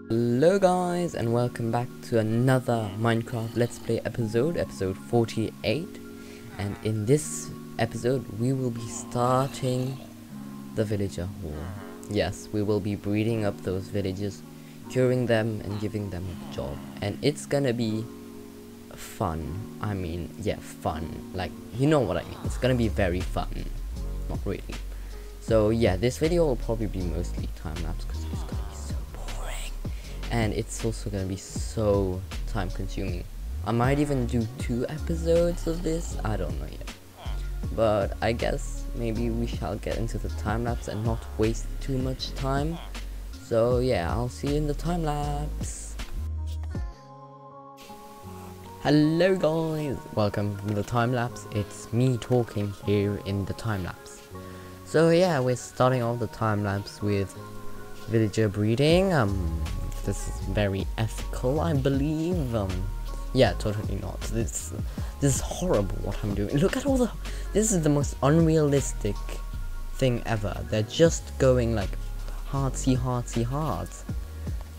Hello guys, and welcome back to another Minecraft Let's Play episode 48. And in this episode we will be starting the villager hall. Yes, we will be breeding up those villagers, curing them and giving them a job. And it's gonna be fun. I mean, yeah, fun. Like, you know what I mean. It's gonna be very fun. Not really. So yeah, this video will probably be mostly time-lapse because it's gonna be so boring. And it's also gonna be so time consuming. I might even do 2 episodes of this, I don't know yet. But I guess maybe we shall get into the time-lapse and not waste too much time. So yeah, I'll see you in the time-lapse. Hello guys, welcome to the time-lapse. It's me talking here in the time-lapse. So yeah, we're starting off the time-lapse with villager breeding. This is very ethical, I believe. Yeah, totally not. This is horrible what I'm doing. Look at all the. This is the most unrealistic thing ever. They're just going like heartsy.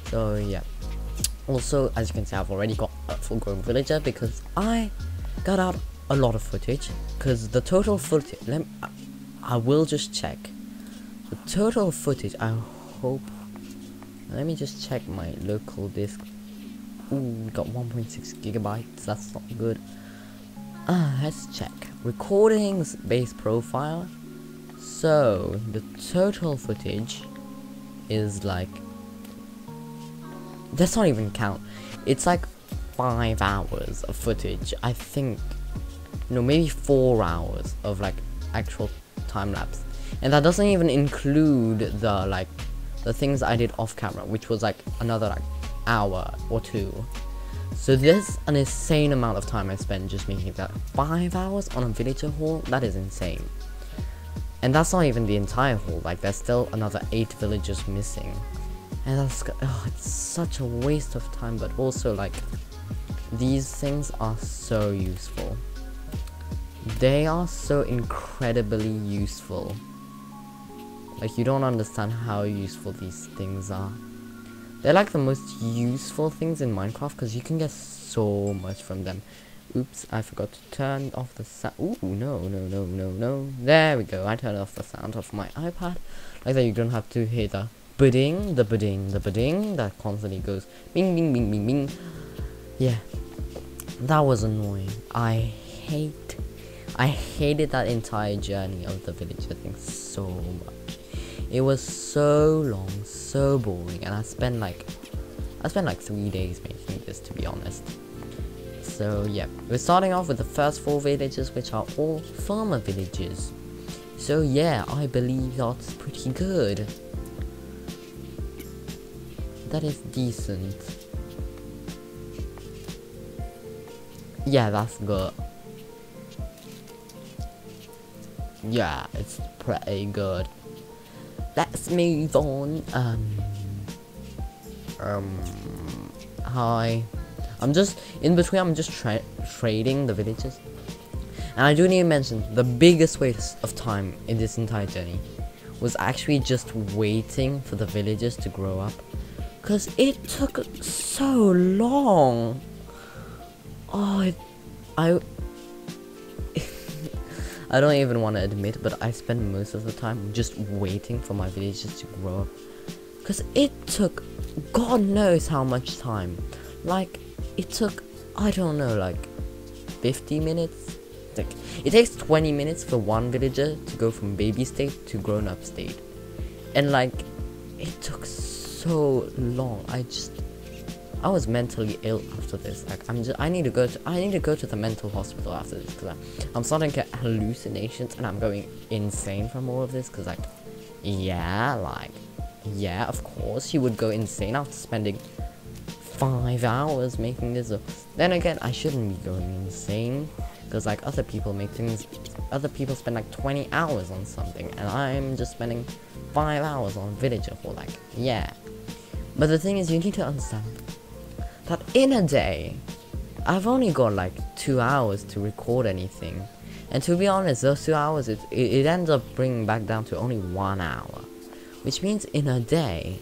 So yeah. Also, as you can see, I've already got a full-grown villager because I got out a lot of footage. Because the total footage. I will just check the total footage. I hope. Let me just check my local disk. Ooh, got 1.6 gigabytes. That's not good. Let's check recordings base profile. So the total footage is like, let's not even count. It's like 5 hours of footage. I think, no, maybe 4 hours of like actual time lapse, and that doesn't even include the things I did off camera, which was like another like hour or 2. So there's an insane amount of time I spent just making that. 5 hours on a villager hall, that is insane. And that's not even the entire hall, like there's still another 8 villagers missing, and that's it's such a waste of time. But also, like, these things are so useful. They are so incredibly useful. Like, you don't understand how useful these things are. They're like the most useful things in Minecraft because you can get so much from them. Oops, I forgot to turn off the sound. Ooh, no. There we go. I turned off the sound of my iPad. Like that you don't have to hear the bidding that constantly goes bing, bing, bing, bing, bing. Yeah, that was annoying. I hated that entire journey of the villager thing so much. It was so long, so boring, and I spent like 3 days making this, to be honest. So yeah, we're starting off with the first 4 villages, which are all farmer villages. So yeah, I believe that's pretty good. That is decent. Yeah, that's good. Yeah, it's pretty good. Let's move on. Hi. I'm just in between. I'm just trading the villages, and I do need to mention the biggest waste of time in this entire journey was actually just waiting for the villagers to grow up, because it took so long. Oh, I don't even want to admit, but I spend most of the time just waiting for my villagers to grow up, because it took God knows how much time. Like, it took, I don't know, like 50 minutes. Like, it takes 20 minutes for one villager to go from baby state to grown up state, and like, it took so long. I was mentally ill after this. Like, I need to go to the mental hospital after this, because I'm starting to get hallucinations and I'm going insane from all of this. Because like, yeah, of course you would go insane after spending 5 hours making this. Then again, I shouldn't be going insane, because like other people spend like 20 hours on something, and I'm just spending 5 hours on villager for like, yeah. But the thing is, you need to understand that in a day, I've only got like 2 hours to record anything. And to be honest, those 2 hours, it ends up bringing back down to only 1 hour. Which means in a day,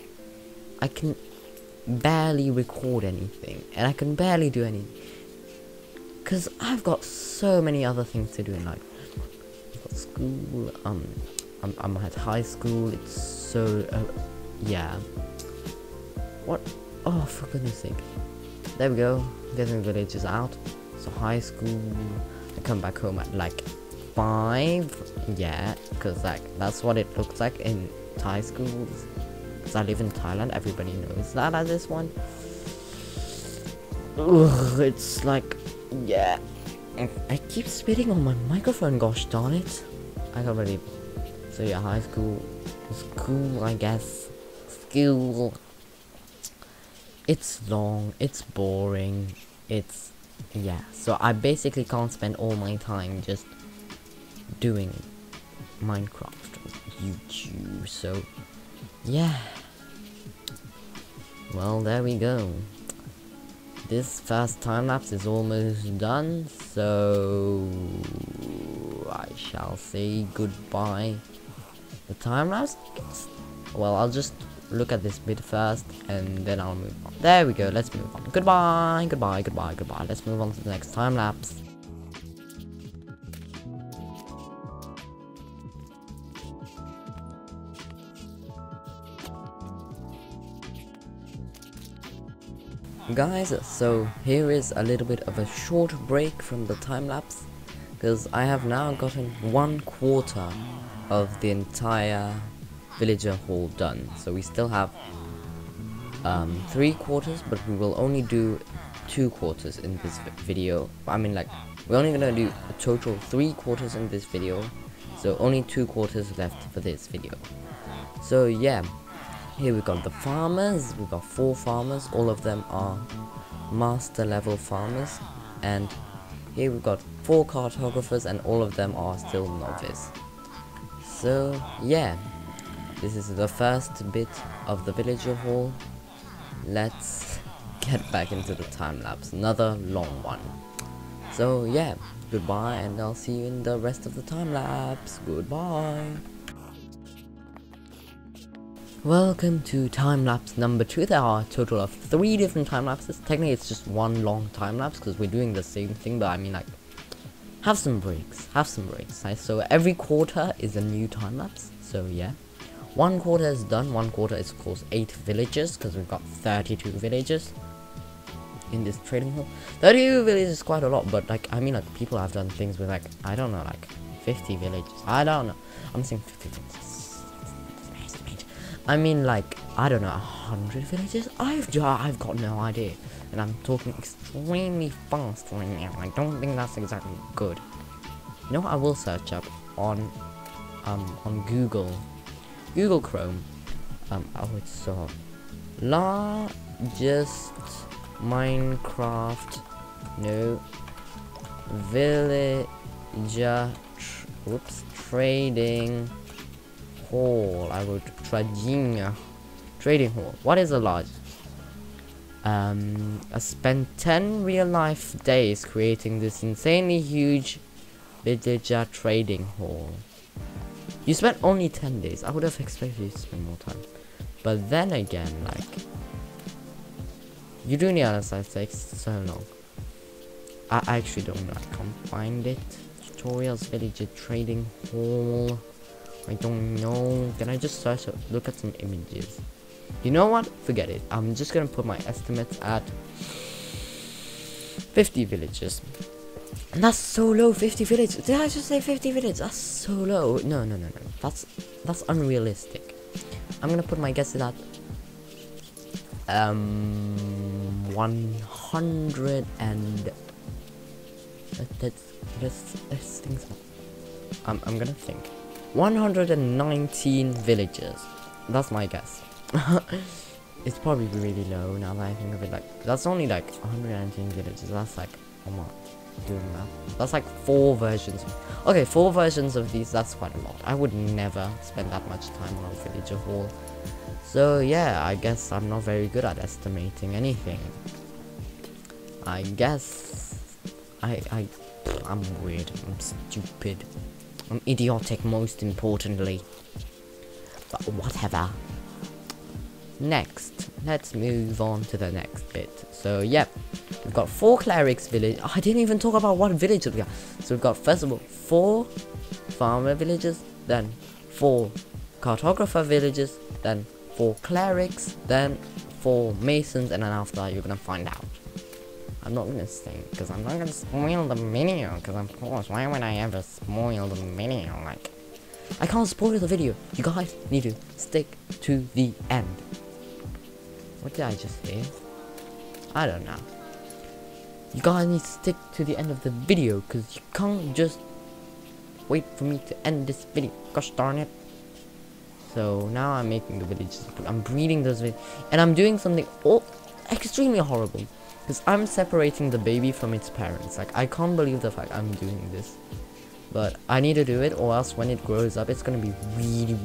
barely record anything, and I can barely do anything, cause I've got so many other things to do in life. I've got school. I'm at high school. It's so yeah. What? Oh, for goodness sake! There we go. Getting the villages out. So high school. I come back home at like 5. Yeah, cause like that's what it looks like in Thai schools. Cause I live in Thailand. Everybody knows that at this one. Ugh, it's like, yeah. I keep spitting on my microphone. Gosh darn it! I can't believe. So yeah, high school, school, I guess. School. It's long. It's boring. It's yeah. So I basically can't spend all my time just doing Minecraft or YouTube. So yeah. Well, there we go. This first time lapse is almost done, so I shall say goodbye. The time lapse? Well, I'll just look at this bit first and then I'll move on. There we go, let's move on. Goodbye, goodbye, goodbye, goodbye. Let's move on to the next time lapse. Guys, so here is a little bit of a short break from the time lapse, because I have now gotten 1/4 of the entire villager hall done. So we still have 3/4, but we will only do 2/4 in this video. I mean, like, we're only gonna do a total 3/4 in this video, so only 2/4 left for this video. So yeah. Here we got the farmers. We got 4 farmers. All of them are master level farmers. And here we got 4 cartographers, and all of them are still novice. So yeah, this is the first bit of the villager hall. Let's get back into the time lapse. Another long one. So yeah, goodbye, and I'll see you in the rest of the time lapse. Goodbye. Welcome to time lapse number 2. There are a total of 3 different time lapses. Technically it's just one long time lapse because we're doing the same thing, but I mean, like, have some breaks, right? So every quarter is a new time lapse. So yeah, 1/4 is done. 1/4 is of course 8 villages, because we've got 32 villages in this trading hall. 32 villages is quite a lot, but like, I mean, like, people have done things with, like, I don't know, like 50 villages. I don't know, I'm saying 50 villages. I mean, like, I don't know, 100 villages? I've got no idea. And I'm talking extremely fast right now. I don't think that's exactly good. You know what I will search up on Google Chrome. Oh, it's so largest Minecraft villager trading hall. I would trading hall. What is a large? I spent 10 real life days creating this insanely huge villager trading hall. You spent only 10 days. I would have expected you to spend more time. But then again, like, you do the other side takes so long. I actually don't know. I can't find it. Tutorials, villager trading hall. I don't know. Can I just search up, look at some images? You know what? Forget it. I'm just gonna put my estimates at 50 villages. And that's so low, 50 villages. Did I just say 50 villages? That's so low. No. That's unrealistic. I'm gonna put my guess at 100 and let's think. I'm gonna think. 119 villages. That's my guess. It's probably really low now that I think of it. Like, that's only like 119 villages. That's like, I'm not doing that. That's like 4 versions. Okay, 4 versions of these. That's quite a lot. I would never spend that much time on a villager hall. So yeah, I guess I'm not very good at estimating anything. I guess I'm weird. I'm stupid. I'm idiotic, most importantly. But whatever. next, let's move on to the next bit. So yeah, we've got 4 clerics village. Oh, I didn't even talk about what village we got. So we've got, first of all, 4 farmer villages, then 4 cartographer villages, then 4 clerics, then 4 masons, and then after that you're gonna find out. I'm not gonna say, because I'm not gonna spoil the video, because of course, why would I ever spoil the video? Like, I can't spoil the video. You guys need to stick to the end. What did I just say? I don't know. You guys need to stick to the end of the video, because you can't just wait for me to end this video. Gosh darn it. So now I'm making the villages. I'm breeding those villages, and I'm doing something extremely horrible, because I'm separating the baby from its parents. Like, I can't believe the fact I'm doing this. But I need to do it, or else when it grows up, it's gonna be really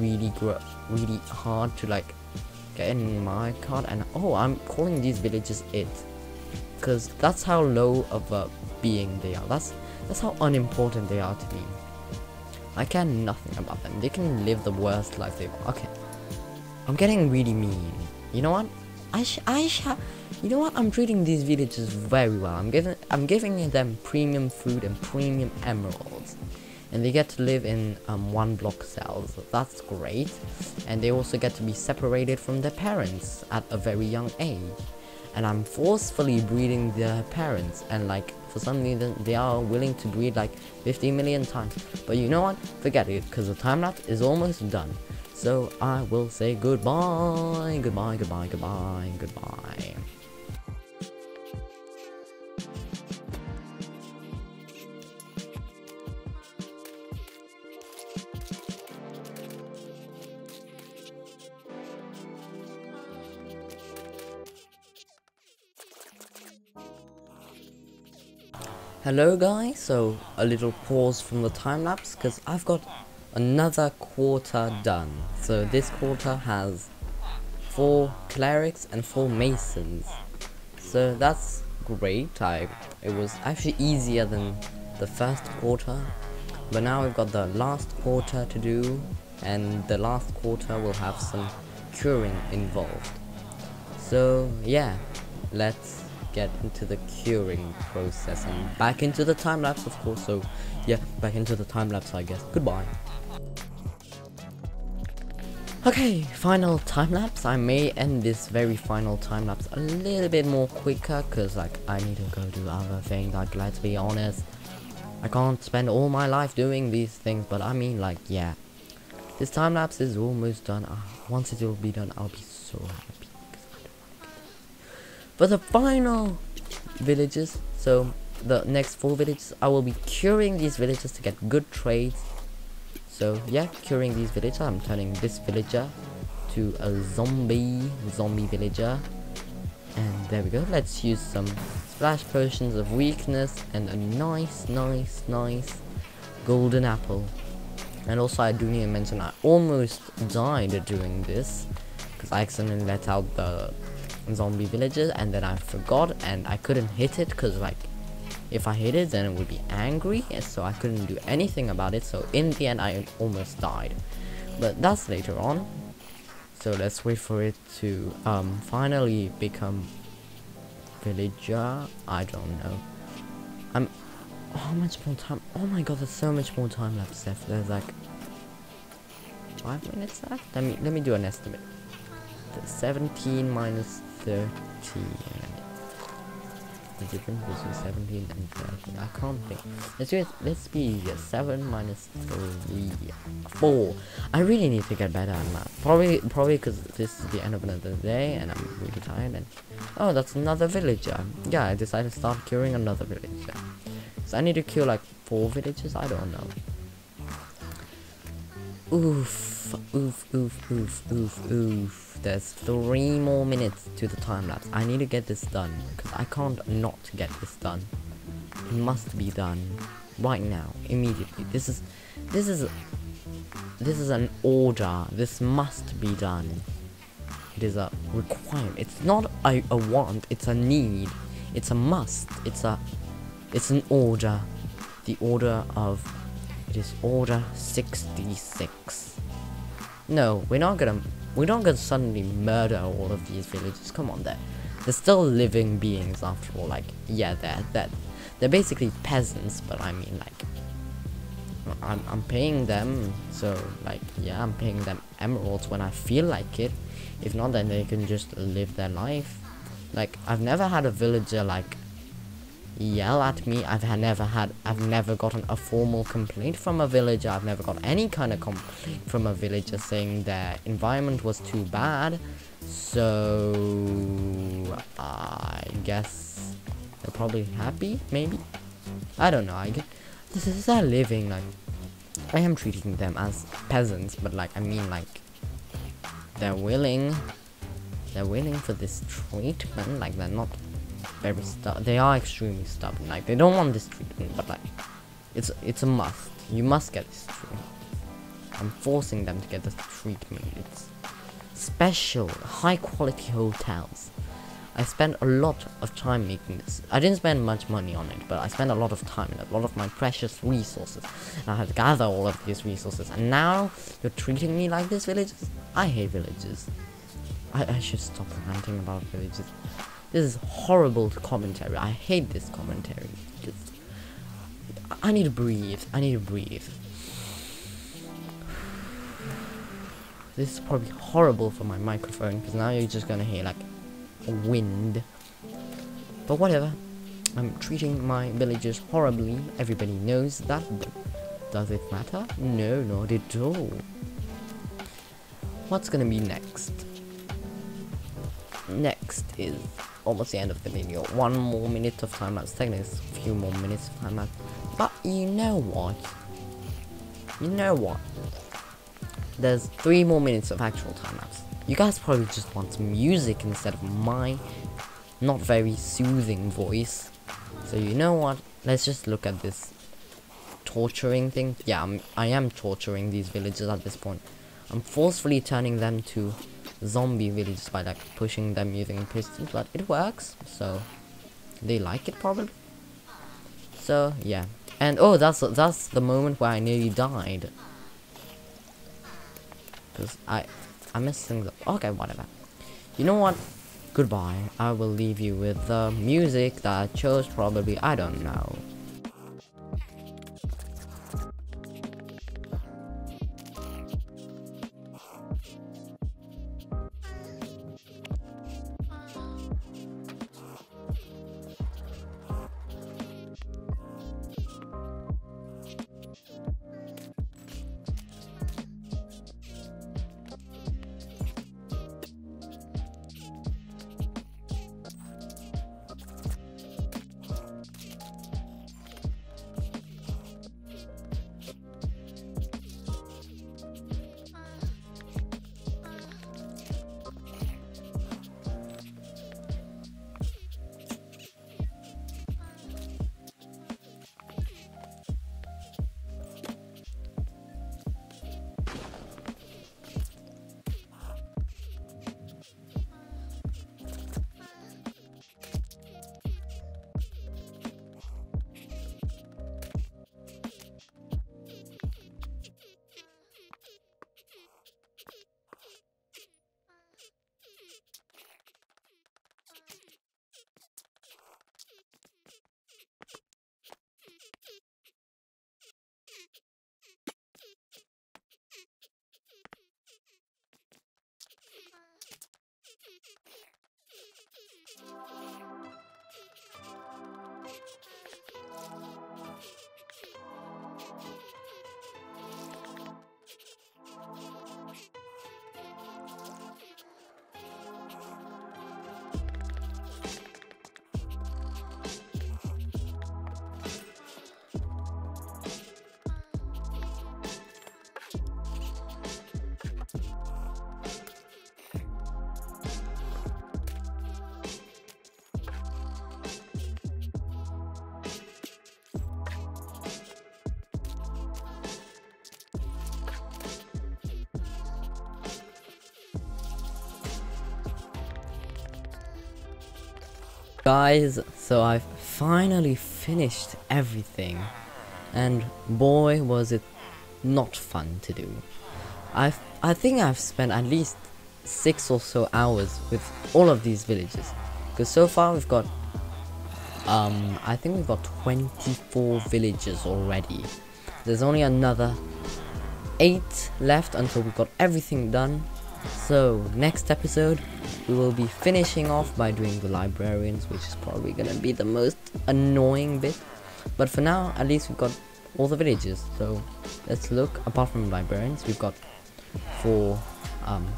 hard to like get in my card. And oh, I'm calling these villages it, because that's how low of a being they are. That's how unimportant they are to me. I care nothing about them. They can live the worst life they want. Okay, I'm getting really mean. You know what? You know what? I'm treating these villages very well. I'm giving them premium food and premium emeralds, and they get to live in 1 block cells. That's great. And they also get to be separated from their parents at a very young age. And I'm forcefully breeding their parents, and like, for some reason they are willing to breed like 50 million times. But you know what? Forget it, because the time lapse is almost done. So I will say goodbye, goodbye, goodbye, goodbye, goodbye. Hello guys, so a little pause from the time lapse, because I've got another quarter done. So this quarter has 4 clerics and 4 masons. So that's great. It was actually easier than the first quarter, but now we've got the last quarter to do, and the last quarter will have some curing involved. So yeah, let's get into the curing process and back into the time lapse, of course. So yeah, back into the time lapse, I guess. Goodbye. Okay, final time lapse. I may end this very final time lapse a little bit more quicker, because like, I need to go do other things. Like, let's be honest, I can't spend all my life doing these things. But I mean, like, yeah, this time lapse is almost done. Once it will be done, I'll be so happy. For the final villages, so the next 4 villages, I will be curing these villages to get good trades. So yeah, curing these villagers. I'm turning this villager to a zombie villager, and there we go. Let's use some splash potions of weakness and a nice golden apple. And also, I do need to mention, I almost died doing this, because I accidentally let out the zombie villagers, and then I forgot, and I couldn't hit it, because like, if I hit it then it would be angry, and so I couldn't do anything about it. So in the end I almost died, but that's later on. So let's wait for it to finally become villager. I don't know. How much more time? Oh my god, there's so much more time lapse left. There's like 5 minutes left. Let me do an estimate. 17 minus 13. The difference between 17 and 13. I can't think. Let's be easier. 7 minus 3. 4. I really need to get better at math. Probably because this is the end of another day and I'm really tired. And oh, that's another villager. Yeah, I decided to start curing another villager. So I need to cure like 4 villages. I don't know. Oof, oof, oof, oof, oof, oof. There's 3 more minutes to the time lapse. I need to get this done, because I can't not get this done. It must be done right now, immediately. This is an order. This must be done. It is a requirement. It's not a want. It's a need. It's a must. It's an order. The order of. It is order 66. No, we're not gonna we're not gonna suddenly murder all of these villagers. Come on, they're still living beings after all. Like, yeah, they're basically peasants, but I mean, like, I'm paying them, so like, yeah, I'm paying them emeralds when I feel like it. If not, then they can just live their life. Like, I've never had a villager like yell at me. I've never gotten a formal complaint from a villager. I've never got any kind of complaint from a villager saying their environment was too bad. So I guess they're probably happy, maybe. I don't know. I guess this is their living. Like, I am treating them as peasants, but like, I mean, like, they're willing for this treatment. Like, they're not very stubborn. They are extremely stubborn. Like, they don't want this treatment, but like, it's a must. You must get this treatment. I'm forcing them to get this treatment. It's special, high quality hotels. I spent a lot of time making this. I didn't spend much money on it, but I spent a lot of time and a lot of my precious resources. And I had to gather all of these resources. And now you're treating me like this, villagers? I hate villagers. I should stop ranting about villagers. This is horrible commentary. I hate this commentary. Just, I need to breathe. I need to breathe. This is probably horrible for my microphone, because now you're just gonna hear like wind. But whatever. I'm treating my villagers horribly. Everybody knows that. But does it matter? No, not at all. What's gonna be next? Next is almost the end of the video. 1 more minute of time lapse. Technically, it's a few more minutes of time lapse. But you know what? You know what? There's 3 more minutes of actual time lapse. You guys probably just want some music instead of my not very soothing voice. So you know what? Let's just look at this torturing thing. Yeah, I am torturing these villagers at this point. I'm forcefully turning them to zombie villagers by like pushing them using pistols, but it works. So they like it probably. So yeah. And oh, that's the moment where I nearly died. Because I missed things up. Okay, whatever. You know what? Goodbye. I will leave you with the music that I chose probably. I don't know. Guys, so I've finally finished everything, and boy was it not fun to do. I think I've spent at least 6 or so hours with all of these villages, because so far we've got I think we've got 24 villages already. There's only another 8 left until we've got everything done. So next episode we will be finishing off by doing the librarians, which is probably gonna be the most annoying bit, but for now at least we've got all the villages. So let's look. Apart from librarians, we've got 4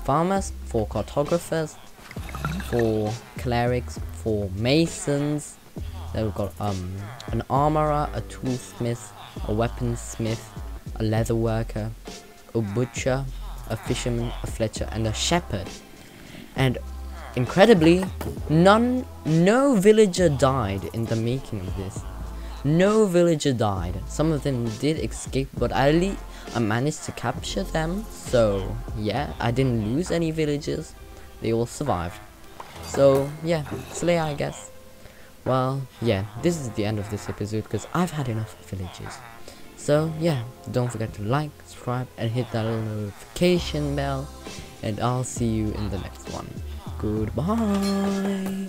farmers, 4 cartographers, 4 clerics, 4 masons. Then we've got an armorer, a toolsmith, a weaponsmith, a leather worker, a butcher, a fisherman, a fletcher, and a shepherd. And incredibly, no villager died in the making of this. No villager died. Some of them did escape, but I managed to capture them. So yeah, I didn't lose any villagers. They all survived. So yeah, slay, I guess. Well, yeah, this is the end of this episode because I've had enough villages. So yeah, don't forget to like, subscribe, and hit that little notification bell. And I'll see you in the next one. Goodbye.